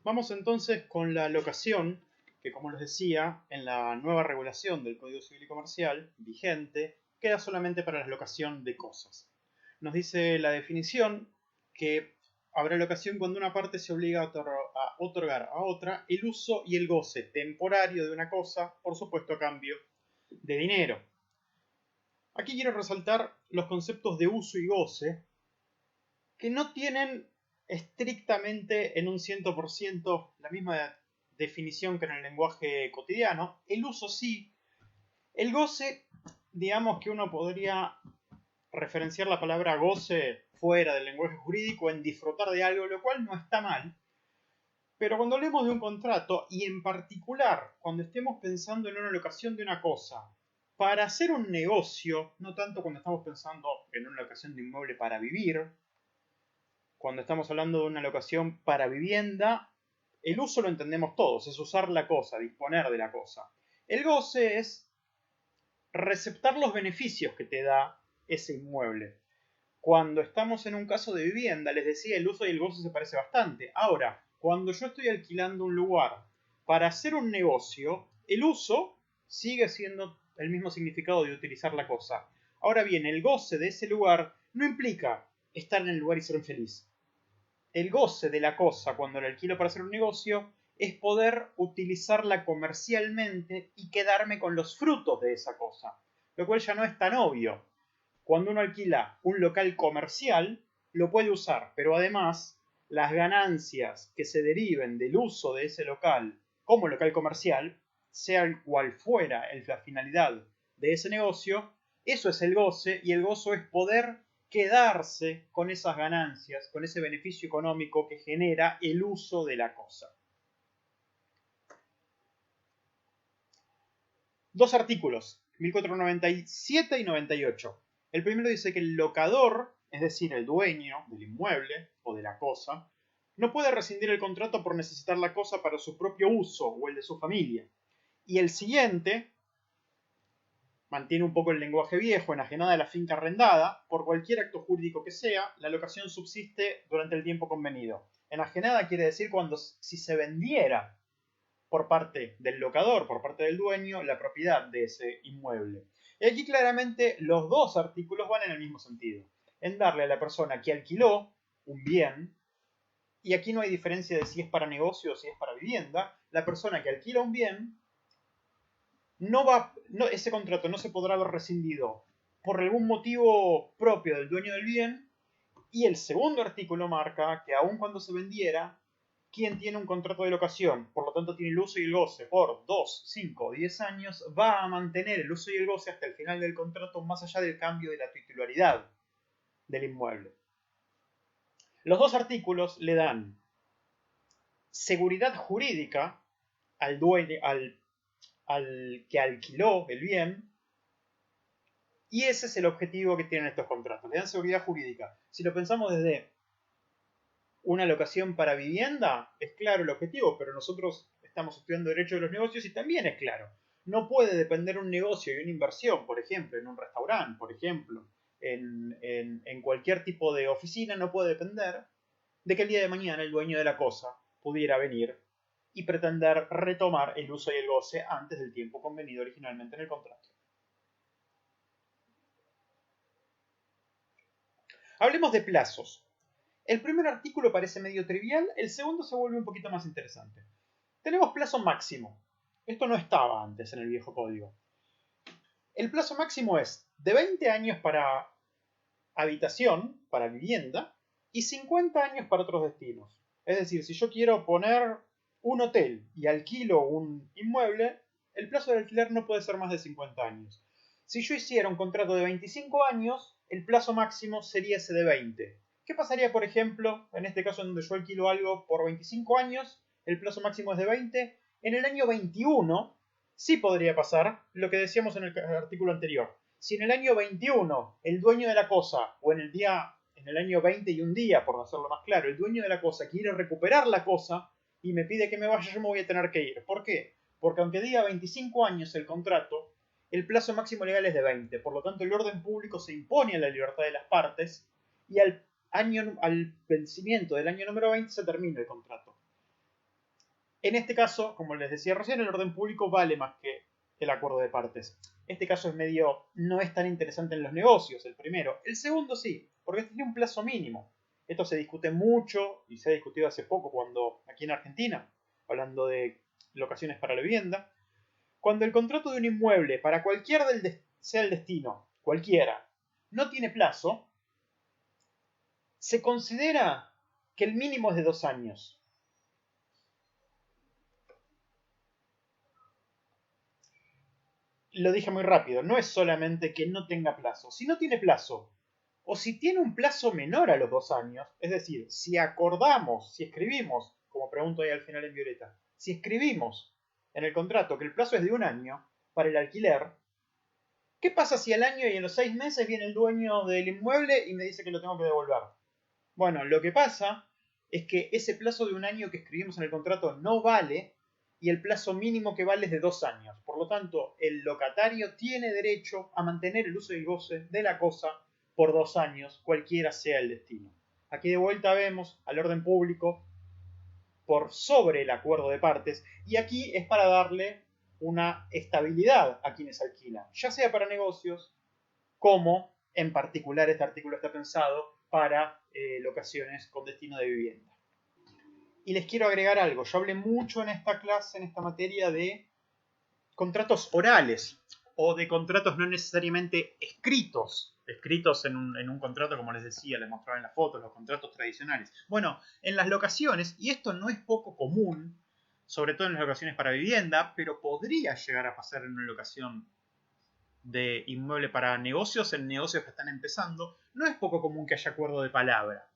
Vamos entonces con la locación, que como les decía, en la nueva regulación del Código Civil y Comercial vigente, queda solamente para la locación de cosas. Nos dice la definición que habrá locación cuando una parte se obliga a otorgar a otra el uso y el goce temporario de una cosa, por supuesto a cambio de dinero. Aquí quiero resaltar los conceptos de uso y goce, que no tienen estrictamente en un 100% la misma definición que en el lenguaje cotidiano. El uso sí. El goce, digamos que uno podría referenciar la palabra goce fuera del lenguaje jurídico en disfrutar de algo, lo cual no está mal. Pero cuando hablemos de un contrato, y en particular cuando estemos pensando en una locación de una cosa, para hacer un negocio, no tanto cuando estamos pensando en una locación de inmueble para vivir, cuando estamos hablando de una locación para vivienda, el uso lo entendemos todos, es usar la cosa, disponer de la cosa. El goce es receptar los beneficios que te da ese inmueble. Cuando estamos en un caso de vivienda, les decía, el uso y el goce se parece bastante. Ahora, cuando yo estoy alquilando un lugar para hacer un negocio, el uso sigue siendo el mismo significado de utilizar la cosa. Ahora bien, el goce de ese lugar no implica estar en el lugar y ser feliz. El goce de la cosa cuando la alquilo para hacer un negocio es poder utilizarla comercialmente y quedarme con los frutos de esa cosa, lo cual ya no es tan obvio. Cuando uno alquila un local comercial, lo puede usar, pero además las ganancias que se deriven del uso de ese local como local comercial, sea cual fuera la finalidad de ese negocio, eso es el goce, y el gozo es poder quedarse con esas ganancias, con ese beneficio económico que genera el uso de la cosa. Dos artículos, 1497 y 98. El primero dice que el locador, es decir, el dueño del inmueble o de la cosa, no puede rescindir el contrato por necesitar la cosa para su propio uso o el de su familia. Y el siguiente mantiene un poco el lenguaje viejo, enajenada de la finca arrendada, por cualquier acto jurídico que sea, la locación subsiste durante el tiempo convenido. Enajenada quiere decir cuando si se vendiera por parte del locador, por parte del dueño, la propiedad de ese inmueble. Y aquí claramente los dos artículos van en el mismo sentido, en darle a la persona que alquiló un bien, y aquí no hay diferencia de si es para negocio o si es para vivienda, la persona que alquila un bien, ese contrato no se podrá ver rescindido por algún motivo propio del dueño del bien, y el segundo artículo marca que aun cuando se vendiera, quien tiene un contrato de locación, por lo tanto tiene el uso y el goce por 2, 5 o 10 años, va a mantener el uso y el goce hasta el final del contrato, más allá del cambio de la titularidad del inmueble. Los dos artículos le dan seguridad jurídica al dueño, al que alquiló el bien, y ese es el objetivo que tienen estos contratos. Le dan seguridad jurídica. Si lo pensamos desde una locación para vivienda, es claro el objetivo, pero nosotros estamos estudiando Derecho de los Negocios y también es claro. No puede depender un negocio y una inversión, por ejemplo, en un restaurante, por ejemplo, en cualquier tipo de oficina, no puede depender de que el día de mañana el dueño de la cosa pudiera venir y pretender retomar el uso y el goce antes del tiempo convenido originalmente en el contrato. Hablemos de plazos. El primer artículo parece medio trivial, el segundo se vuelve un poquito más interesante. Tenemos plazo máximo. Esto no estaba antes en el viejo código. El plazo máximo es de 20 años para habitación, para vivienda, y 50 años para otros destinos. Es decir, si yo quiero poner un hotel y alquilo un inmueble, el plazo de alquiler no puede ser más de 50 años. Si yo hiciera un contrato de 25 años, el plazo máximo sería ese de 20. ¿Qué pasaría, por ejemplo, en este caso en donde yo alquilo algo por 25 años, el plazo máximo es de 20? En el año 21 sí podría pasar lo que decíamos en el artículo anterior. Si en el año 21 el dueño de la cosa, o en el año 20 y un día, por hacerlo más claro, el dueño de la cosa quiere recuperar la cosa y me pide que me vaya, yo me voy a tener que ir. ¿Por qué? Porque aunque diga 25 años el contrato, el plazo máximo legal es de 20. Por lo tanto, el orden público se impone a la libertad de las partes y al vencimiento del año número 20 se termina el contrato. En este caso, como les decía recién, el orden público vale más que el acuerdo de partes. Este caso es medio, no es tan interesante en los negocios, el primero. El segundo sí, porque tiene un plazo mínimo. Esto se discute mucho y se ha discutido hace poco cuando, aquí en Argentina, hablando de locaciones para la vivienda, cuando el contrato de un inmueble para cualquiera sea el destino, cualquiera, no tiene plazo, se considera que el mínimo es de 2 años. Lo dije muy rápido, no es solamente que no tenga plazo. Si no tiene plazo, o si tiene un plazo menor a los 2 años, es decir, si acordamos, si escribimos, como pregunto ahí al final en violeta, si escribimos en el contrato que el plazo es de 1 año para el alquiler, ¿qué pasa si al año y en los 6 meses viene el dueño del inmueble y me dice que lo tengo que devolver? Bueno, lo que pasa es que ese plazo de 1 año que escribimos en el contrato no vale y el plazo mínimo que vale es de 2 años. Por lo tanto, el locatario tiene derecho a mantener el uso y goce de la cosa por 2 años, cualquiera sea el destino. Aquí de vuelta vemos al orden público por sobre el acuerdo de partes y aquí es para darle una estabilidad a quienes alquilan, ya sea para negocios como en particular este artículo está pensado para locaciones con destino de vivienda. Y les quiero agregar algo. Yo hablé mucho en esta clase, en esta materia, de contratos orales o de contratos no necesariamente escritos. Escritos en un contrato, como les decía, les mostraba en las fotos, los contratos tradicionales. Bueno, en las locaciones, y esto no es poco común, sobre todo en las locaciones para vivienda, pero podría llegar a pasar en una locación de inmueble para negocios, en negocios que están empezando, no es poco común que haya acuerdo de palabra.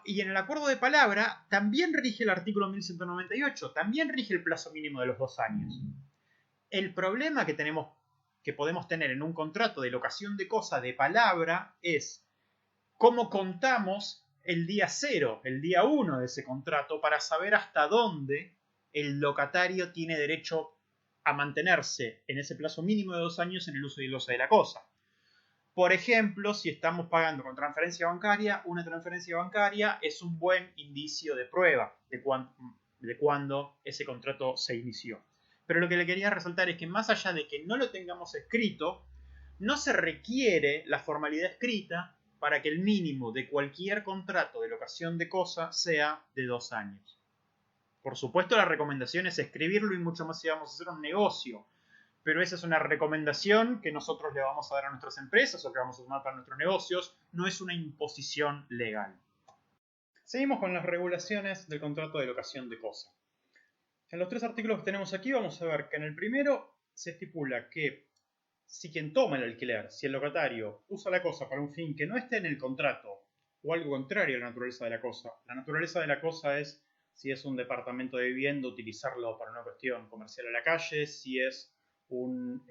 Y en el acuerdo de palabra también rige el artículo 1198, también rige el plazo mínimo de los 2 años. El problema que podemos tener en un contrato de locación de cosa de palabra es cómo contamos el día 0, el día 1 de ese contrato para saber hasta dónde el locatario tiene derecho a mantenerse en ese plazo mínimo de 2 años en el uso y goce de la cosa. Por ejemplo, si estamos pagando con transferencia bancaria, una transferencia bancaria es un buen indicio de prueba de cuándo ese contrato se inició. Pero lo que le quería resaltar es que más allá de que no lo tengamos escrito, no se requiere la formalidad escrita para que el mínimo de cualquier contrato de locación de cosa sea de 2 años. Por supuesto, la recomendación es escribirlo y mucho más si vamos a hacer un negocio. Pero esa es una recomendación que nosotros le vamos a dar a nuestras empresas o que vamos a tomar para nuestros negocios. No es una imposición legal. Seguimos con las regulaciones del contrato de locación de cosa. En los 3 artículos que tenemos aquí vamos a ver que en el primero se estipula que si quien toma el alquiler, si el locatario usa la cosa para un fin que no esté en el contrato o algo contrario a la naturaleza de la cosa, la naturaleza de la cosa es si es un departamento de vivienda, utilizarlo para una cuestión comercial a la calle, si es un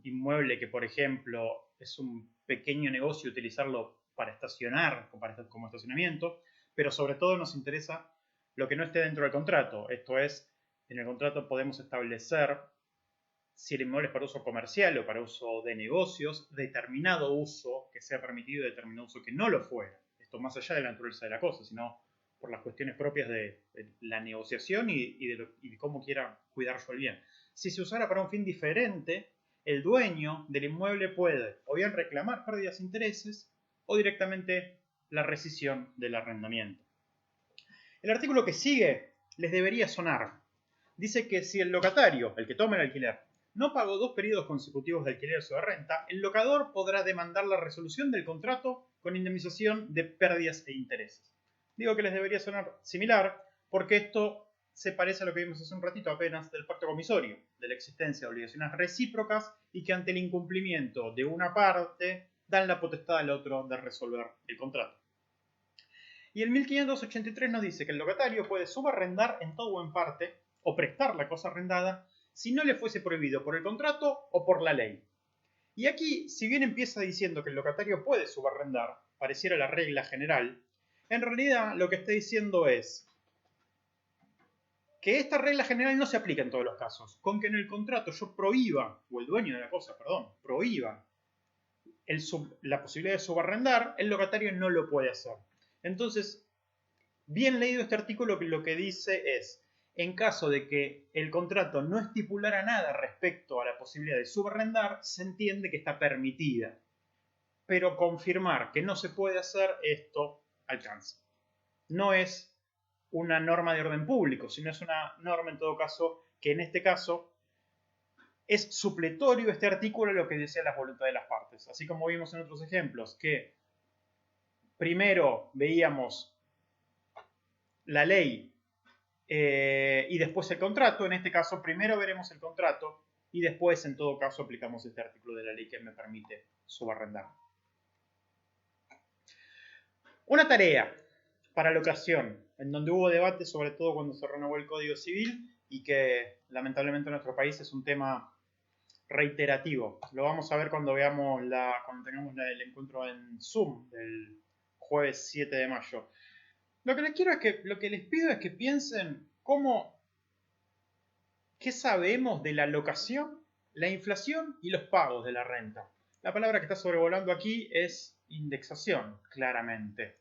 inmueble que, por ejemplo, es un pequeño negocio, utilizarlo para estacionar, como estacionamiento, pero sobre todo nos interesa lo que no esté dentro del contrato. Esto es, en el contrato podemos establecer si el inmueble es para uso comercial o para uso de negocios, determinado uso que sea permitido y determinado uso que no lo fuera. Esto más allá de la naturaleza de la cosa, sino por las cuestiones propias de la negociación y de cómo quiera cuidar yo el bien. Si se usara para un fin diferente, el dueño del inmueble puede o bien reclamar pérdidas e intereses o directamente la rescisión del arrendamiento. El artículo que sigue les debería sonar. Dice que si el locatario, el que toma el alquiler, no pagó 2 periodos consecutivos de alquiler o de renta, el locador podrá demandar la resolución del contrato con indemnización de pérdidas e intereses. Digo que les debería sonar similar porque esto se parece a lo que vimos hace un ratito apenas del pacto comisorio, de la existencia de obligaciones recíprocas y que ante el incumplimiento de una parte dan la potestad al otro de resolver el contrato. Y el 1583 nos dice que el locatario puede subarrendar en todo o en parte o prestar la cosa arrendada si no le fuese prohibido por el contrato o por la ley. Y aquí, si bien empieza diciendo que el locatario puede subarrendar, pareciera la regla general, en realidad lo que está diciendo es que esta regla general no se aplica en todos los casos. Con que en el contrato yo prohíba, o el dueño de la cosa, perdón, prohíba la posibilidad de subarrendar, el locatario no lo puede hacer. Entonces, Bien leído este artículo, lo que dice es, en caso de que el contrato no estipulara nada respecto a la posibilidad de subarrendar, se entiende que está permitida. Pero confirmar que no se puede hacer, esto alcanza. No es una norma de orden público, sino es una norma en todo caso que en este caso es supletorio este artículo a lo que decía la voluntad de las partes. Así como vimos en otros ejemplos, que primero veíamos la ley y después el contrato. En este caso, primero veremos el contrato y después, en todo caso, aplicamos este artículo de la ley que me permite subarrendar. Una tarea para la ocasión, en donde hubo debate, sobre todo cuando se renovó el Código Civil y que lamentablemente en nuestro país es un tema reiterativo. Lo vamos a ver cuando cuando tengamos el encuentro en Zoom del jueves 7 de mayo. Lo que les pido es que piensen qué sabemos de la locación, la inflación y los pagos de la renta. La palabra que está sobrevolando aquí es indexación, claramente.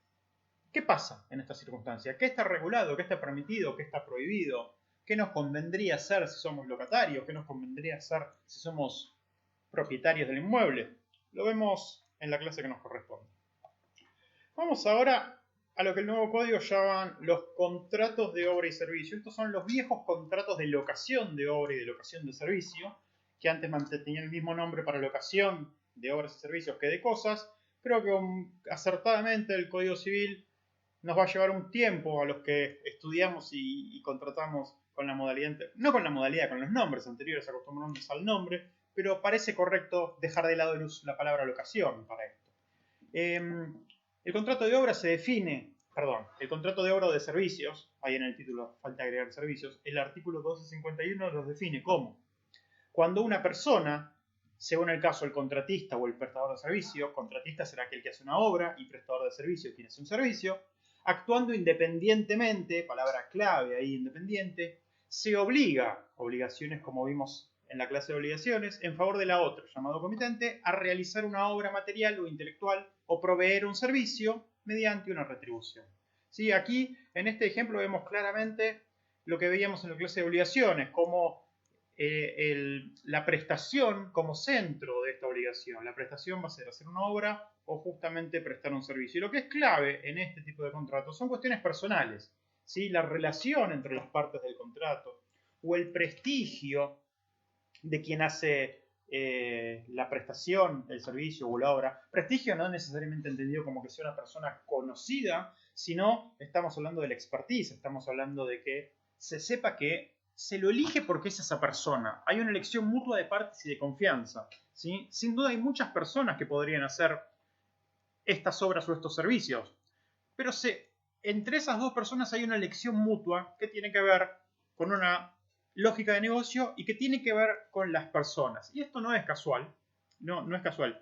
¿Qué pasa en esta circunstancia? ¿Qué está regulado? ¿Qué está permitido? ¿Qué está prohibido? ¿Qué nos convendría hacer si somos locatarios? ¿Qué nos convendría hacer si somos propietarios del inmueble? Lo vemos en la clase que nos corresponde. Vamos ahora a lo que el nuevo código llaman los contratos de obra y servicio. Estos son los viejos contratos de locación de obra y de locación de servicio, que antes tenían el mismo nombre para locación de obras y servicios que de cosas. Creo que acertadamente el Código Civil nos va a llevar un tiempo a los que estudiamos y contratamos con la modalidad, no con la modalidad, con los nombres anteriores, acostumbrándonos al nombre, pero parece correcto dejar de lado la palabra locación para esto. El contrato de obra se define, el contrato de obra o de servicios, ahí en el título falta agregar servicios, el artículo 1251 los define como cuando una persona, según el caso el contratista o el prestador de servicio, contratista será aquel que hace una obra y prestador de servicio quien hace un servicio, actuando independientemente, palabra clave ahí, independiente, se obliga, obligaciones como vimos en la clase de obligaciones, en favor de la otra, llamado comitente, a realizar una obra material o intelectual o proveer un servicio mediante una retribución. ¿Sí? Aquí, en este ejemplo, vemos claramente lo que veíamos en la clase de obligaciones, como la prestación como centro de esta obligación. La prestación va a ser hacer una obra o justamente prestar un servicio. Y lo que es clave en este tipo de contratos son cuestiones personales, ¿sí? La relación entre las partes del contrato o el prestigio de quien hace la prestación, el servicio o la obra. Prestigio no necesariamente entendido como que sea una persona conocida, sino estamos hablando de la expertise, estamos hablando de que se sepa que se lo elige porque es esa persona. Hay una elección mutua de partes y de confianza, ¿sí? Sin duda hay muchas personas que podrían hacer estas obras o estos servicios, pero entre esas dos personas hay una elección mutua que tiene que ver con una lógica de negocio y que tiene que ver con las personas. Y esto no es casual, no es casual.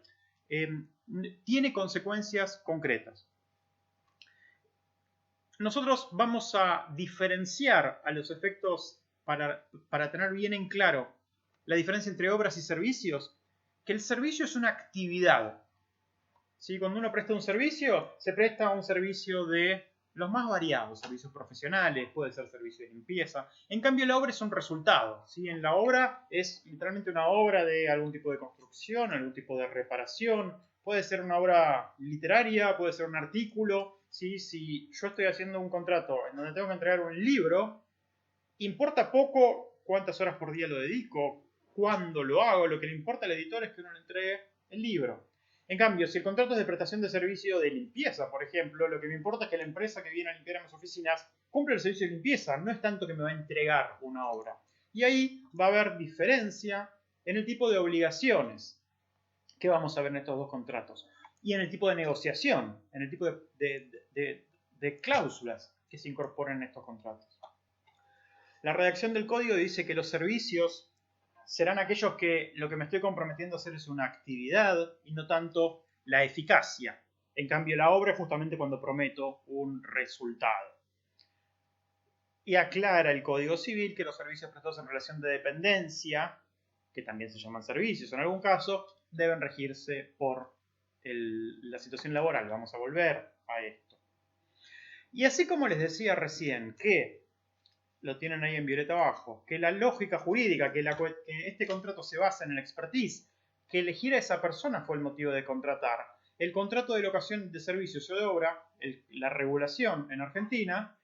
Tiene consecuencias concretas. Nosotros vamos a diferenciar a los efectos para tener bien en claro la diferencia entre obras y servicios, que el servicio es una actividad. ¿Sí? Cuando uno presta un servicio, se presta un servicio de los más variados, servicios profesionales, puede ser servicio de limpieza. En cambio, la obra es un resultado, ¿sí? En la obra es literalmente una obra de algún tipo de construcción, algún tipo de reparación, puede ser una obra literaria, puede ser un artículo, ¿sí? Si yo estoy haciendo un contrato en donde tengo que entregar un libro, importa poco cuántas horas por día lo dedico, cuándo lo hago, lo que le importa al editor es que uno le entregue el libro. En cambio, si el contrato es de prestación de servicio de limpieza, por ejemplo, lo que me importa es que la empresa que viene a limpiar en mis oficinas cumpla el servicio de limpieza, no es tanto que me va a entregar una obra. Y ahí va a haber diferencia en el tipo de obligaciones que vamos a ver en estos dos contratos y en el tipo de negociación, en el tipo de cláusulas que se incorporan en estos contratos. La redacción del código dice que los servicios serán aquellos que lo que me estoy comprometiendo a hacer es una actividad y no tanto la eficacia. En cambio, la obra es justamente cuando prometo un resultado. Y aclara el Código Civil que los servicios prestados en relación de dependencia, que también se llaman servicios en algún caso, deben regirse por la situación laboral. Vamos a volver a esto. Y así como les decía recién que, lo tienen ahí en violeta abajo, que la lógica jurídica, que este contrato se basa en el expertise, que elegir a esa persona fue el motivo de contratar. El contrato de locación de servicios o de obra, la regulación en Argentina,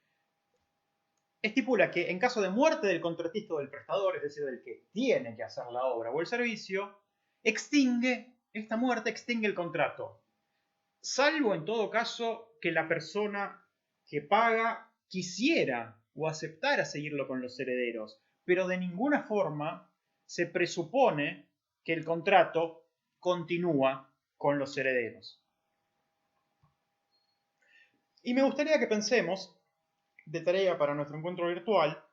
estipula que en caso de muerte del contratista o del prestador, es decir, del que tiene que hacer la obra o el servicio, esta muerte extingue el contrato. Salvo en todo caso que la persona que paga quisiera o aceptara seguirlo con los herederos, pero de ninguna forma se presupone que el contrato continúa con los herederos. Y me gustaría que pensemos, de tarea para nuestro encuentro virtual,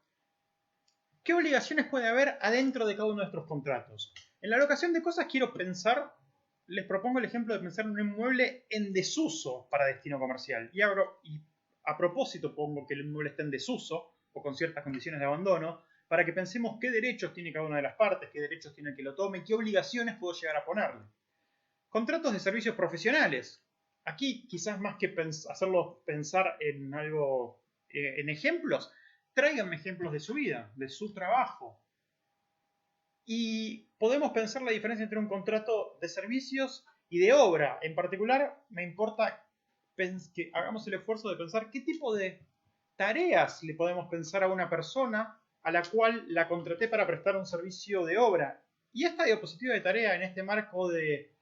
¿qué obligaciones puede haber adentro de cada uno de nuestros contratos? En la locación de cosas quiero pensar, les propongo el ejemplo de pensar en un inmueble en desuso para destino comercial. Y a propósito pongo que el inmueble está en desuso o con ciertas condiciones de abandono, para que pensemos qué derechos tiene cada una de las partes, qué derechos tiene el que lo tome y qué obligaciones puedo llegar a ponerle. Contratos de servicios profesionales. Aquí, quizás más que hacerlos pensar en algo, en ejemplos, tráiganme ejemplos de su vida, de su trabajo. Y podemos pensar la diferencia entre un contrato de servicios y de obra. En particular, me importa que hagamos el esfuerzo de pensar qué tipo de tareas le podemos pensar a una persona a la cual la contraté para prestar un servicio de obra. Y esta diapositiva de tarea en este marco de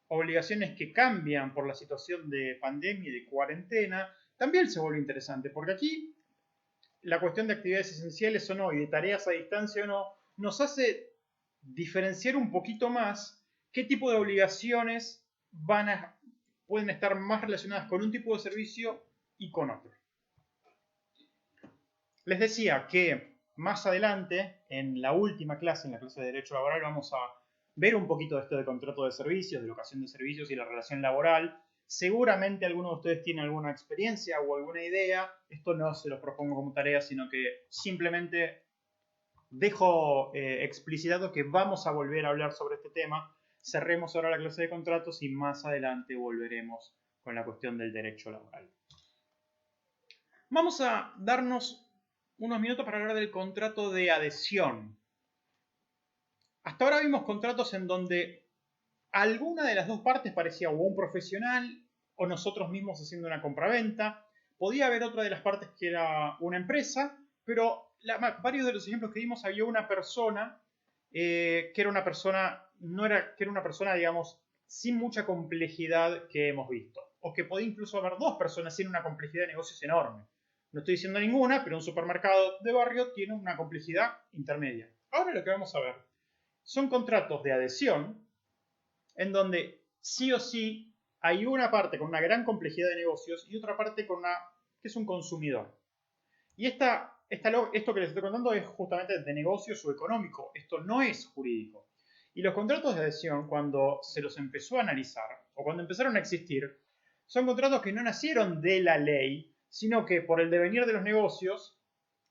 obligaciones que cambian por la situación de pandemia y de cuarentena, también se vuelve interesante, porque aquí la cuestión de actividades esenciales o no y de tareas a distancia o no, nos hace diferenciar un poquito más qué tipo de obligaciones pueden estar más relacionadas con un tipo de servicio y con otro. Les decía que más adelante, en la última clase, en la clase de Derecho Laboral, vamos a ver un poquito de esto de contrato de servicios, de locación de servicios y la relación laboral. Seguramente alguno de ustedes tiene alguna experiencia o alguna idea. Esto no se los propongo como tarea, sino que simplemente dejo explicitado que vamos a volver a hablar sobre este tema. Cerremos ahora la clase de contratos y más adelante volveremos con la cuestión del derecho laboral. Vamos a darnos unos minutos para hablar del contrato de adhesión. Hasta ahora vimos contratos en donde alguna de las dos partes parecía o un profesional o nosotros mismos haciendo una compraventa. Podía haber otra de las partes que era una empresa, pero varios de los ejemplos que vimos había una persona que era una persona, digamos, sin mucha complejidad que hemos visto. O que podía incluso haber dos personas sin una complejidad de negocios enorme. No estoy diciendo ninguna, pero un supermercado de barrio tiene una complejidad intermedia. Ahora lo que vamos a ver son contratos de adhesión en donde sí o sí hay una parte con una gran complejidad de negocios y otra parte que es un consumidor. Y esto que les estoy contando es justamente de negocios o económico. Esto no es jurídico. Y los contratos de adhesión, cuando se los empezó a analizar o cuando empezaron a existir, son contratos que no nacieron de la ley, sino que por el devenir de los negocios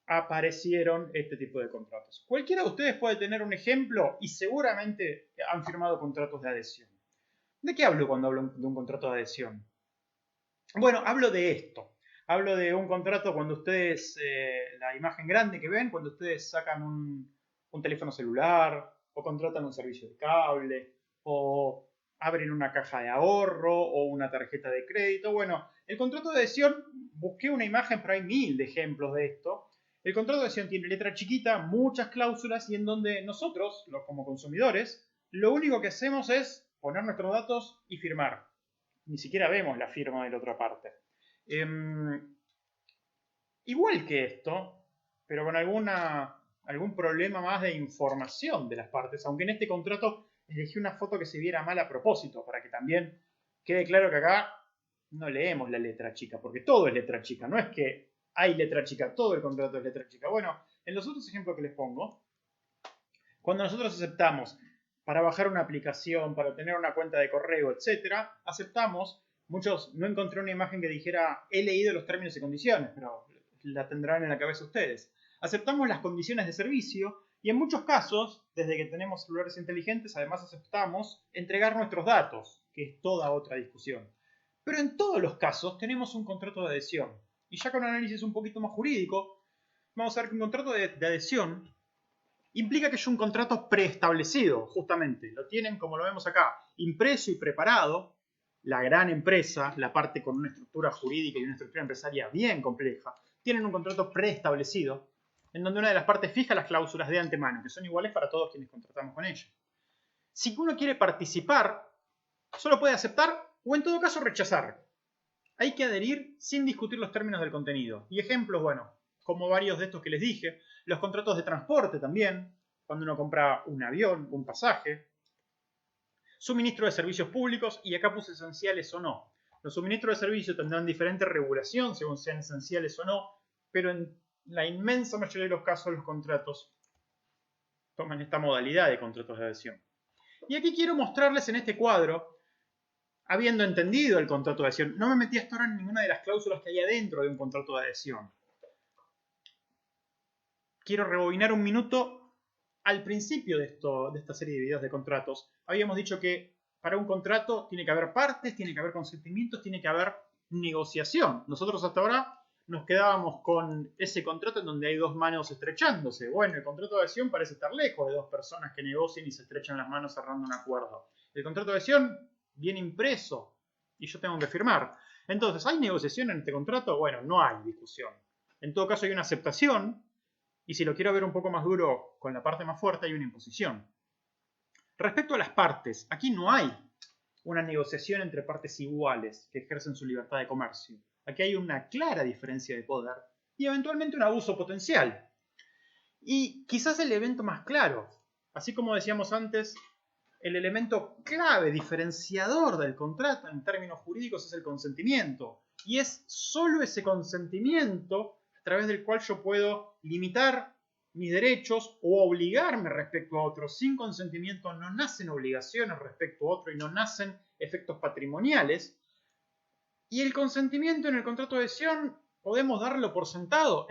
aparecieron este tipo de contratos. Cualquiera de ustedes puede tener un ejemplo y seguramente han firmado contratos de adhesión. ¿De qué hablo cuando hablo de un contrato de adhesión? Bueno, hablo de esto. Hablo de un contrato cuando ustedes, la imagen grande que ven, cuando ustedes sacan un teléfono celular, o contratan un servicio de cable, o abren una caja de ahorro, o una tarjeta de crédito. Bueno, el contrato de adhesión, busqué una imagen, pero hay 1000 de ejemplos de esto. El contrato de adhesión tiene letra chiquita, muchas cláusulas, y en donde nosotros, como consumidores, lo único que hacemos es poner nuestros datos y firmar. Ni siquiera vemos la firma de la otra parte. Igual que esto, pero con algún problema más de información de las partes, aunque en este contrato elegí una foto que se viera mal a propósito, para que también quede claro que acá no leemos la letra chica, porque todo es letra chica, no es que hay letra chica, todo el contrato es letra chica. Bueno, en los otros ejemplos que les pongo, cuando nosotros aceptamos para bajar una aplicación, para tener una cuenta de correo, etc., aceptamos. Muchos no encontré una imagen que dijera he leído los términos y condiciones, pero la tendrán en la cabeza ustedes. Aceptamos las condiciones de servicio y en muchos casos, desde que tenemos celulares inteligentes, además aceptamos entregar nuestros datos, que es toda otra discusión. Pero en todos los casos tenemos un contrato de adhesión. Y ya con un análisis un poquito más jurídico, vamos a ver que un contrato de adhesión implica que es un contrato preestablecido, justamente. Lo tienen, como lo vemos acá, impreso y preparado. La gran empresa, la parte con una estructura jurídica y una estructura empresaria bien compleja, tienen un contrato preestablecido, en donde una de las partes fija las cláusulas de antemano, que son iguales para todos quienes contratamos con ella. Si uno quiere participar, solo puede aceptar o en todo caso rechazar. Hay que adherir sin discutir los términos del contenido. Y ejemplos, bueno, como varios de estos que les dije, los contratos de transporte también, cuando uno compra un avión, un pasaje, suministro de servicios públicos, y acá puse esenciales o no. Los suministros de servicios tendrán diferente regulación según sean esenciales o no, pero en la inmensa mayoría de los casos los contratos toman esta modalidad de contratos de adhesión. Y aquí quiero mostrarles en este cuadro, habiendo entendido el contrato de adhesión, no me metí hasta ahora en ninguna de las cláusulas que hay adentro de un contrato de adhesión. Quiero rebobinar un minuto. Al principio de esta serie de videos de contratos, habíamos dicho que para un contrato tiene que haber partes, tiene que haber consentimientos, tiene que haber negociación. Nosotros hasta ahora nos quedábamos con ese contrato en donde hay dos manos estrechándose. Bueno, el contrato de adhesión parece estar lejos de dos personas que negocien y se estrechan las manos cerrando un acuerdo. El contrato de adhesión viene impreso y yo tengo que firmar. Entonces, ¿hay negociación en este contrato? Bueno, no hay discusión. En todo caso hay una aceptación. Y si lo quiero ver un poco más duro, con la parte más fuerte, hay una imposición. Respecto a las partes, aquí no hay una negociación entre partes iguales que ejercen su libertad de comercio. Aquí hay una clara diferencia de poder y eventualmente un abuso potencial. Y quizás el evento más claro, así como decíamos antes, el elemento clave, diferenciador del contrato en términos jurídicos es el consentimiento. Y es solo ese consentimiento a través del cual yo puedo limitar mis derechos o obligarme respecto a otros. Sin consentimiento no nacen obligaciones respecto a otro y no nacen efectos patrimoniales. Y el consentimiento en el contrato de adhesión podemos darlo por sentado.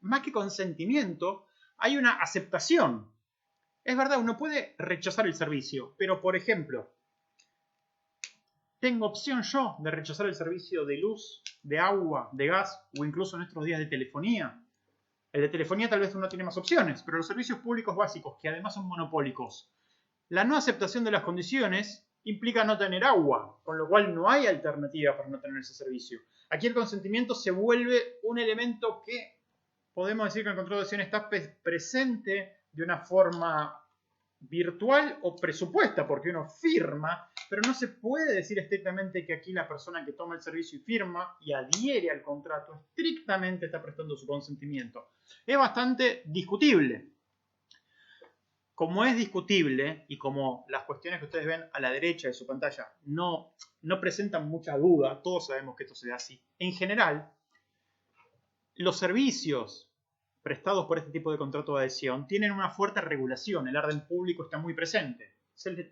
Más que consentimiento, hay una aceptación. Es verdad, uno puede rechazar el servicio, pero por ejemplo, tengo opción yo de rechazar el servicio de luz, de agua, de gas o incluso en estos días de telefonía. El de telefonía tal vez uno tiene más opciones, pero los servicios públicos básicos, que además son monopólicos, la no aceptación de las condiciones implica no tener agua, con lo cual no hay alternativa para no tener ese servicio. Aquí el consentimiento se vuelve un elemento que podemos decir que el contrato de adhesión está presente de una forma virtual o presupuesta, porque uno firma, pero no se puede decir estrictamente que aquí la persona que toma el servicio y firma y adhiere al contrato estrictamente está prestando su consentimiento. Es bastante discutible. Como es discutible y como las cuestiones que ustedes ven a la derecha de su pantalla no presentan mucha duda, todos sabemos que esto se da así. En general, los servicios prestados por este tipo de contrato de adhesión tienen una fuerte regulación, el orden público está muy presente.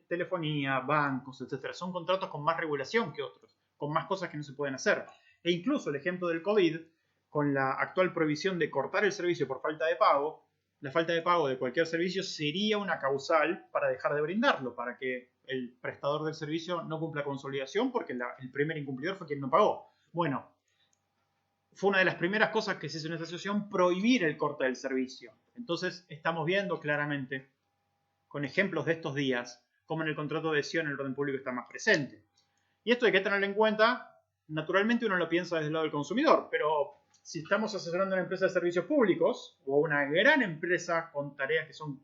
Telefonía, bancos, etc. Son contratos con más regulación que otros, con más cosas que no se pueden hacer. E incluso el ejemplo del COVID, con la actual prohibición de cortar el servicio por falta de pago, la falta de pago de cualquier servicio sería una causal para dejar de brindarlo, para que el prestador del servicio no cumpla con su obligación porque el primer incumplidor fue quien no pagó. Bueno, fue una de las primeras cosas que se hizo en esta situación, prohibir el corte del servicio. Entonces estamos viendo claramente, con ejemplos de estos días, cómo en el contrato de adhesión el orden público está más presente. Y esto hay que tenerlo en cuenta, naturalmente uno lo piensa desde el lado del consumidor, pero si estamos asesorando a una empresa de servicios públicos o una gran empresa con tareas que son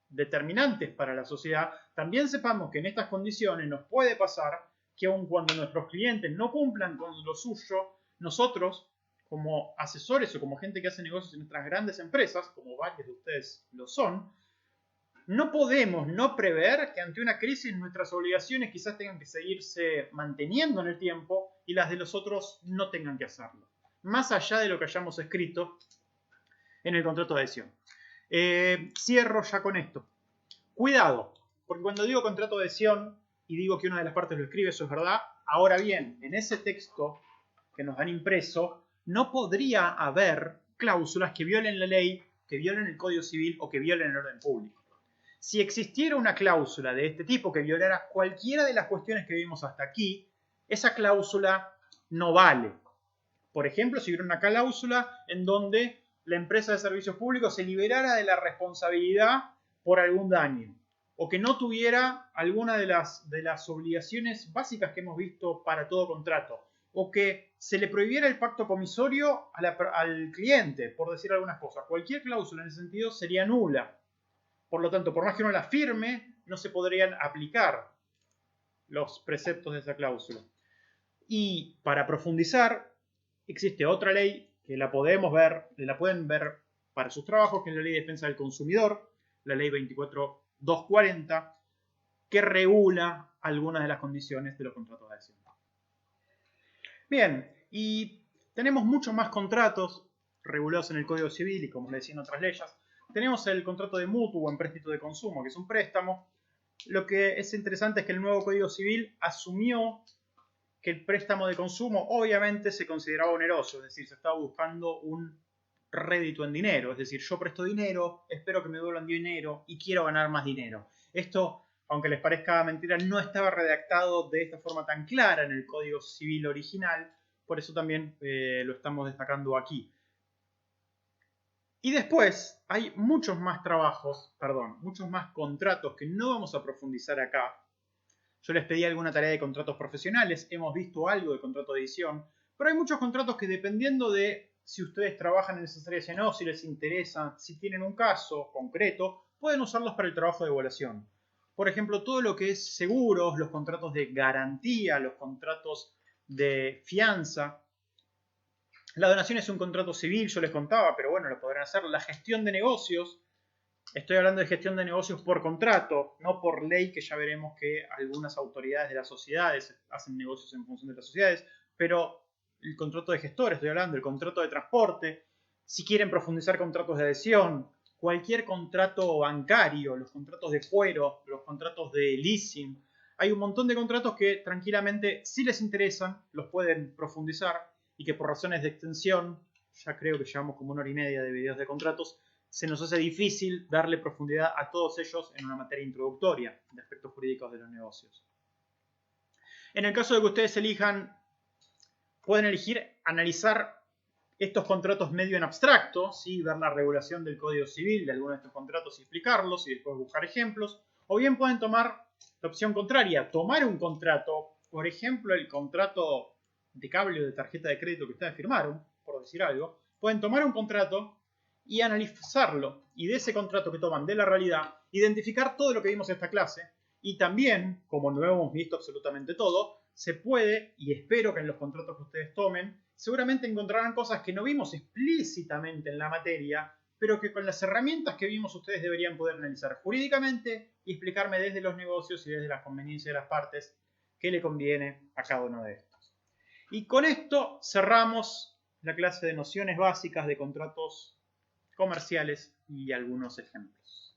determinantes para la sociedad, también sepamos que en estas condiciones nos puede pasar que aun cuando nuestros clientes no cumplan con lo suyo, nosotros, como asesores o como gente que hace negocios en nuestras grandes empresas, como varios de ustedes lo son, no podemos no prever que ante una crisis nuestras obligaciones quizás tengan que seguirse manteniendo en el tiempo y las de los otros no tengan que hacerlo. Más allá de lo que hayamos escrito en el contrato de adhesión. Cierro ya con esto. Cuidado, porque cuando digo contrato de adhesión y digo que una de las partes lo escribe, eso es verdad. Ahora bien, en ese texto que nos dan impreso, no podría haber cláusulas que violen la ley, que violen el Código Civil o que violen el orden público. Si existiera una cláusula de este tipo que violara cualquiera de las cuestiones que vimos hasta aquí, esa cláusula no vale. Por ejemplo, si hubiera una cláusula en donde la empresa de servicios públicos se liberara de la responsabilidad por algún daño, o que no tuviera alguna de las obligaciones básicas que hemos visto para todo contrato, o que se le prohibiera el pacto comisorio al cliente, por decir algunas cosas. Cualquier cláusula en ese sentido sería nula. Por lo tanto, por más que uno la firme, no se podrían aplicar los preceptos de esa cláusula. Y para profundizar, existe otra ley que la pueden ver para sus trabajos, que es la Ley de Defensa del Consumidor, la Ley 24240, que regula algunas de las condiciones de los contratos de adhesión. Bien, y tenemos muchos más contratos regulados en el Código Civil y, como les decía, en otras leyes. Tenemos el contrato de mutuo o empréstito de consumo, que es un préstamo. Lo que es interesante es que el nuevo Código Civil asumió que el préstamo de consumo obviamente se consideraba oneroso, es decir, se estaba buscando un rédito en dinero, es decir, yo presto dinero, espero que me devuelvan dinero y quiero ganar más dinero. Esto, aunque les parezca mentira, no estaba redactado de esta forma tan clara en el Código Civil original, por eso también lo estamos destacando aquí. Y después hay muchos más muchos más contratos que no vamos a profundizar acá. Yo les pedí alguna tarea de contratos profesionales, hemos visto algo de contrato de edición, pero hay muchos contratos que, dependiendo de si ustedes trabajan en esas áreas o no, si les interesa, si tienen un caso concreto, pueden usarlos para el trabajo de evaluación. Por ejemplo, todo lo que es seguros, los contratos de garantía, los contratos de fianza. La donación es un contrato civil, yo les contaba, pero bueno, lo podrán hacer. La gestión de negocios. Estoy hablando de gestión de negocios por contrato, no por ley, que ya veremos que algunas autoridades de las sociedades hacen negocios en función de las sociedades, pero el contrato de gestor, estoy hablando, el contrato de transporte, si quieren profundizar contratos de adhesión, cualquier contrato bancario, los contratos de fuero, los contratos de leasing, hay un montón de contratos que tranquilamente, si les interesan, los pueden profundizar y que por razones de extensión, ya creo que llevamos como 1 hora y media de videos de contratos, se nos hace difícil darle profundidad a todos ellos en una materia introductoria de aspectos jurídicos de los negocios. En el caso de que ustedes elijan, pueden elegir analizar estos contratos medio en abstracto, ¿sí? Ver la regulación del Código Civil de algunos de estos contratos y explicarlos y después buscar ejemplos. O bien pueden tomar la opción contraria, tomar un contrato, por ejemplo, el contrato de cable o de tarjeta de crédito que ustedes firmaron, por decir algo. Pueden tomar un contrato y analizarlo, y de ese contrato que toman de la realidad, identificar todo lo que vimos en esta clase, y también, como no hemos visto absolutamente todo, se puede, y espero que en los contratos que ustedes tomen, seguramente encontrarán cosas que no vimos explícitamente en la materia, pero que con las herramientas que vimos ustedes deberían poder analizar jurídicamente y explicarme desde los negocios y desde la conveniencia de las partes qué le conviene a cada uno de estos. Y con esto cerramos la clase de nociones básicas de contratos comerciales y algunos ejemplos.